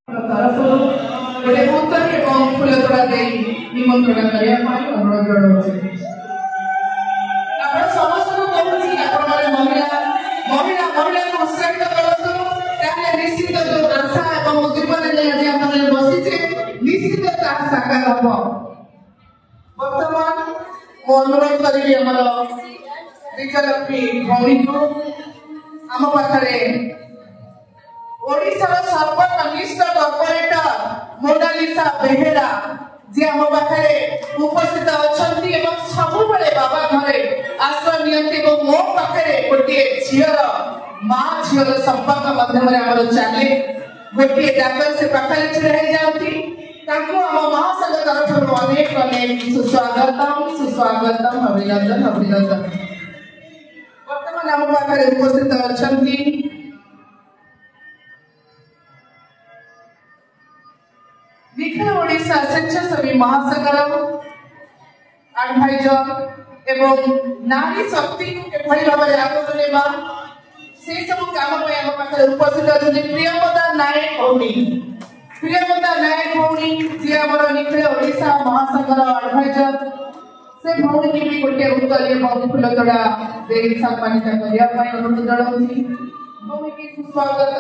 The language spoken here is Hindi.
तरफରୁ ଗୋଟେ ଉତ୍ତର ଏବଂ ଫୁଲତୋଡ଼ା ଦେଇ ନିମନ୍ତ୍ରଣ କରିବା ପାଇଁ ଅନୁରୋଧ ଜଣାଉଛି। ଆପଣ ସମସ୍ତଙ୍କୁ କହୁଛି ଆପଣମାନେ ମହିଳାଙ୍କୁ ଉତ୍ସାହିତ କରନ୍ତୁ, ତାହେଲେ ନିଶ୍ଚିତ ଯୋଉ ଆଶା ଏବଂ ଉଦ୍ଦୀପନା ନେଇ ଆଜି ଆପଣମାନେ ବସିଛେ ନିଶ୍ଚିତ ତାହା ସାକାର ହବ। ବର୍ତ୍ତମାନ ମୁଁ ଅନୁରୋଧ କରିବି ଆମର ବିଜୟଲକ୍ଷ୍ମୀ ଭଉଣୀଙ୍କୁ ଆମ ପାଖରେ ओडिशार सर्वकनिष्ठ कॉर्पोरेटर मोनालिसा बेहेरा जे हम पाखे उपस्थित अच्छा सब बाबा घरे आश्रय नियंती मो पाखे गोटे झीर माँ झीर संपर्क मध्यम चले गोटे डाक्टर से पाखे छिड़ा जाती आम महासंघ तरफ अनेक अनेक सुस्वागतम अभिनंदन अभिनंदन। बर्तमान आम पाखे उपस्थित अच्छा निखिल ओडिशा स्वेच्छासेवी महासंघर एडवाइजर एवं नारी शक्ति को किभली भाव में आगक नेबा से सब काम उपस्थित अच्छा प्रियमदा नायक भौणी जी आम निखिल ओडिशा महासंघर एडवाइजर से भौणी की भी गोटे उत्तर एवं फुलतोड़ा दे सम्मानित करने अनुरोध जनाऊँ। भौणी की सुस्वागत।